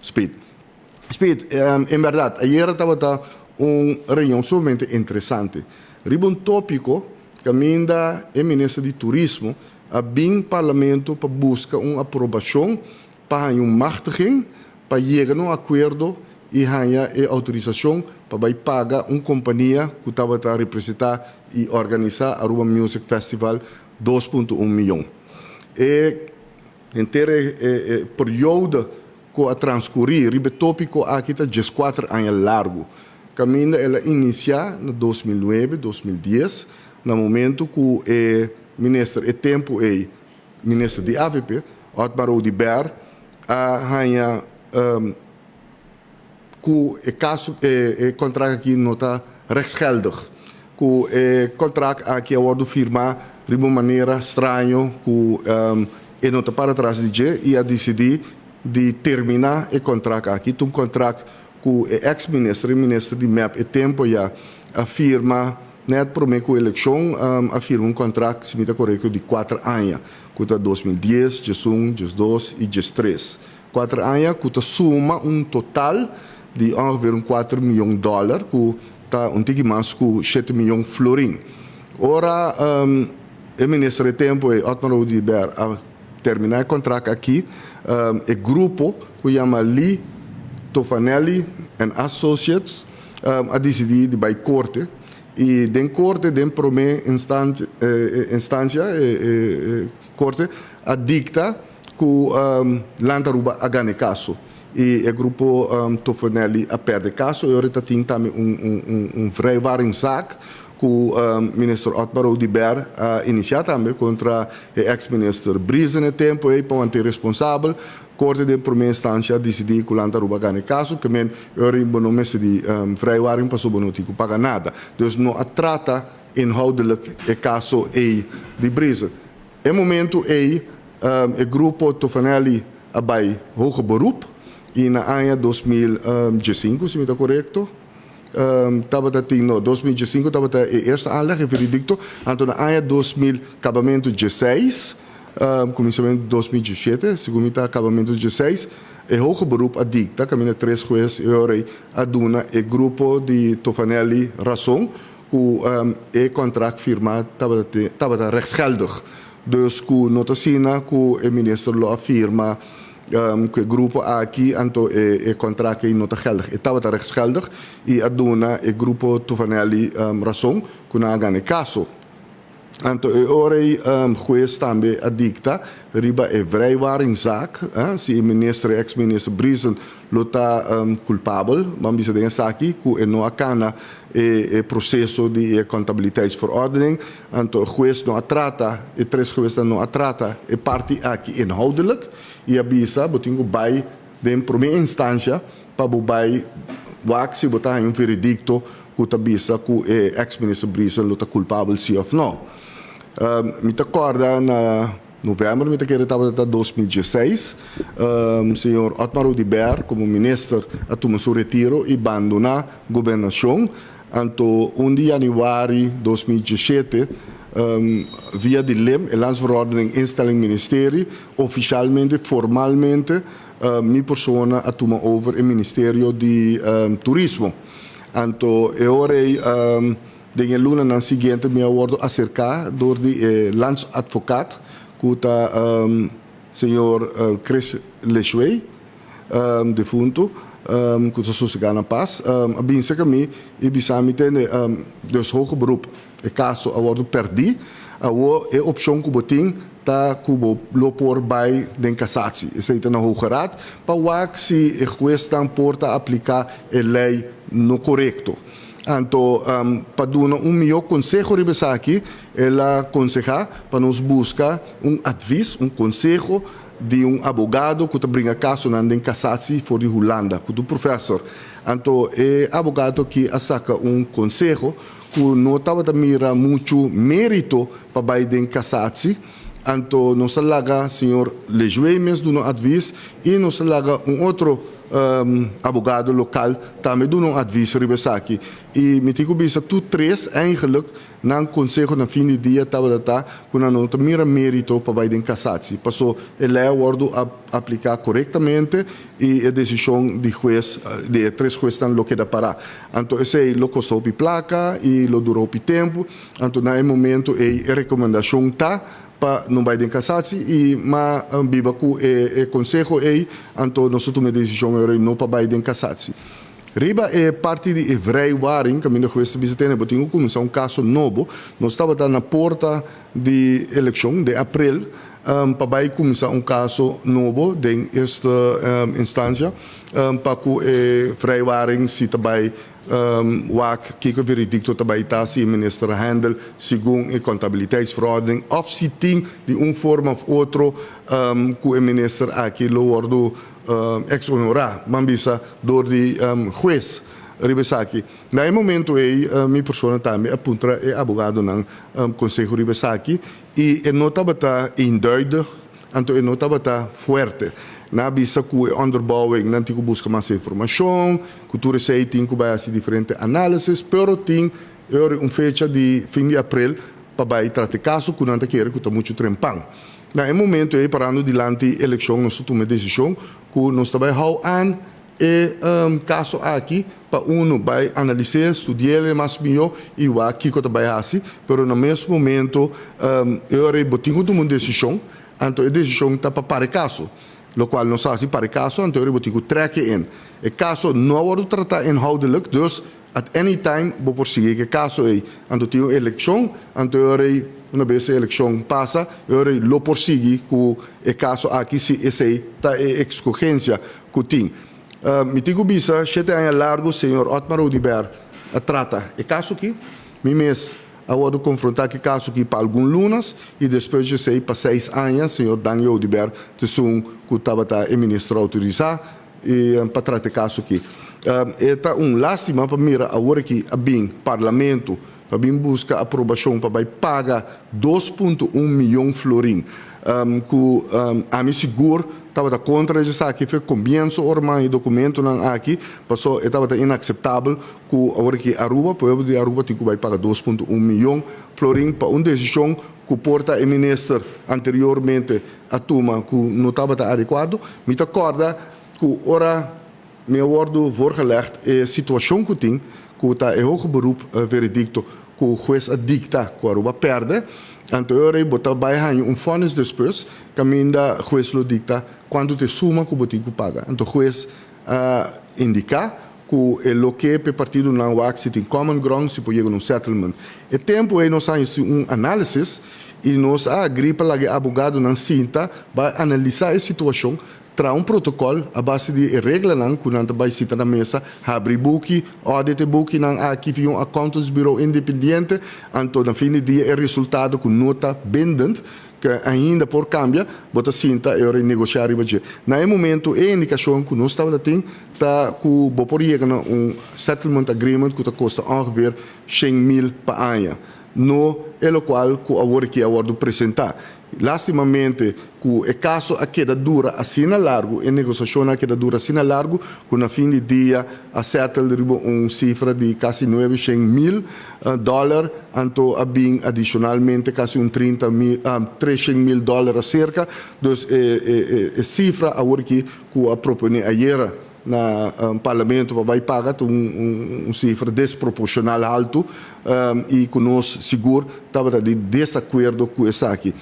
Speed. Speed, en verdad, ayer estaba una reunión sumamente interesante. Riba un tópico que minda el ministro de Turismo a bem parlamento para buscar uma aprovação para uma machtiging para chegar a um acordo e ganhar a autorização para pagar uma companhia que estava a representar e organizar a Aruba Music Festival 2,1 milhão. E inteiro período que a transcorrer, o tópico aqui está 4 anos largo. Caminho ela inicia em 2009, 2010, no momento que o ministro e tempo ministro de AVP, Otmar Oudibert, a ganhar que o contrato aqui não está rechtsgeldig. Que o contrato aqui é o firmar de uma maneira estranha, que não está para trás de dia e a decidir de terminar o contrato aqui. Um contrato que o ex-ministro, ministro de MEP, e tempo já afirma net por meio com a eleição, afirma contrato, se me está correto, de 4 anos. Que está 2010, 2011, 2012 e 2013. 4 anos, que suma total de ongeveer 4 milhão de dólares, que está pouco mais que 7 milhões de florim. Ora, o ministro de tempo, Otmar Oudibert, a terminar o contrato aqui, o grupo que chama Lee Tofanelli and Associates a decidir de ir corte. E den corte, den primeira instância, corte, a dicta que Lantaruba a ganha caso. E o grupo Tofanelli a perde caso. E agora tem também vrijwaringszaak que o ministro Otmar Oudibert a iniciado também contra o ex-ministro Brize no tempo e para manter responsável. Corte de primeira instância decidiu que o Lantaruba ganha caso, que men agora não me de vrijwaring passou não tinha que pagar nada. Então não trata inhoudelijk o caso de Brize. No momento o grupo Tofanelli a vai hoger beroep e na ano 2015, se me está correto. No 2015 estava a eerste aanleg, en veredicto, anto na ano 2000 acabamento 16, começamento de 2017, segundo acabamento 16, e hoge beroep a dicta, caminha 3 juízes e ora a duna e grupo de Tofanelli razão, que o contrato firmado estava rechtsgeldig. Dus que nota sina que o ministro lo afirma que o grupo aqui anto o contrato não está geldig, estava rechtsgeldig e a dona o grupo Tofanelli razão que não ganha caso. Anto ora juez também a dicta riba e vrijwaringszaak, se o ministro ex-ministro Brizen lo está culpável, mas bisa dengan saki que não acana o processo de contabiliteitsverordening, anto o juez não a trata, e 3 jueces não a trata e parte aqui inhoudelijk e avisa botingo vai de primeira instância para vai se botar um veredicto que avisa que o ex-ministro Brizen lo está culpável sim ou não. Me recorda na novembro, me estava em 2016, senhor Otmar Oudibert, como ministro, tomou seu retiro e abandonou a governação. Então, 1 de januário de 2017, via de LEM, a Landsverordening Instelling Ministério, oficialmente, formalmente, minha pessoa tomou over o Ministério de Turismo. Então, agora de luna na seguinte me acordo acerca do landsadvocaat que está senhor Chris Lechuey defunto que está sossegado na paz a binsa que me e bisami tem dos hoge beroep o caso acordo perdi a opção que botin tá cubo lopor by den cassatie isso aí na hoge raad para que se a questão porta aplicar a lei no correto. Então, para dar melhor conselho aqui, ela aconselha para nos buscar advies, conselho de advogado que brinca caso na cassatie for de Holanda, que professor. Então, é advogado que saca conselho que não estava a mirar muito mérito para vai den cassatie, Anto nos laga senhor Lejuei mesmo do advies e nos laga outro abogado local também do advies ribesaki e me tico bisa tu três eigenlijk na conselho na fim de dia tava data quando não mira mérito para vai den cassatie passou ele wordo aplicar corretamente e a decisão de juez de três jueces estão lo que da para anto esse lo custou pi placa e lo durou pi tempo anto na momento a recomendação tá para não vai den cassatie e ma biba ku e conselho anto nós tomamos decisão não para vai den cassatie. Riba é parte de vrijwaring, caminho que você visitei, mas tinha começar caso novo. Nós estávamos na porta de eleição de abril, para começar caso novo de esta instância, para que vrijwaring se também que o veredicto também está se minister handel segundo a contabiliteitsverordening of se tem de forma ou outro que o minister aqui lo wordo ex-honorar, mas bisa door die juez Ribesaki. Na momento minha pessoa também aponta é abogado no Conselho Ribesaki e nota bata eenduidig, então nota bata forte. Na bisa que onderbouwing, não tem que buscar mais informação, cultura sei tem que fazer diferentes análises, pero tem fecha de fim de abril para tratar caso que não quer que está muito trempang. Na momento parando diante eleição nós tomamos decisão que nós também hau caso aqui para vai analisar, estudar mais melhor e o que que também assim, pero no mesmo momento botinho tomou decisão, então a decisão está para caso. Lo qual não sabe para caso, então eu vou ter que trekken in. O caso não wordt tratar inhoudelijk, dus at any time vou prosseguir que caso é. Então tem uma eleição, então eu uma vez a eleição passa, eu lo prossigo com o caso aqui se esse tá a escorrência que tem. Me digo bisa, 7 anos largo, senhor Otmar Oudibert trata o caso aqui, me mês eu confrontar que caso aqui para alguns lunas e depois de sei para 6 anos, senhor Daniel Oudibert, que estava a ministro autorizar e para tratar caso aqui. É lástima para mim agora que a parlamento para bem buscar aprovação para pagar 2,1 milhão florim. A mim seguro estava contra isso aqui foi começo ormai documento não aqui passou estava inaceitável que agora que Aruba povo de Aruba tem que vai pagar 2,1 milhão florim para uma decisão que porta o ministro anteriormente a toma que não estava adequado me acorda que ora me acordo voorgelegd a situação que tem que está em hoger beroep veredicto que o juez dicta que Aruba perde. Então, eu botar baixo fontes depois, caminho da juez lo dicta quando te suma que o botico paga. Então, o juez indica que o que é partido não vai se tem common ground se pode chegar um settlement. O tempo nós fazemos análise e nós agripa lá abogado não cinta vai analisar a situação tra protocolo a base de regra não que não vai citar na mesa abrir book audit book não aqui vem accountants bureau independente então na fim de dia o resultado com nota bindend que ainda por cambia bota cinta e negociar e na momento a indicação que nós estava tem tá que vou por settlement agreement que custa ongeveer 100.000 per ano no é o qual que agora que eu apresentar. Lastimamente, que o caso a queda dura assim largo, a negociação a queda dura assim largo, que na fim de dia a settle cifra de quase $900.000, então a bem adicionalmente quase $300.000 cerca, então a cifra agora que a propõe ayer na parlamento vai pagar cifra desproporcional alto e que nós seguro estava de desacordo com isso aqui.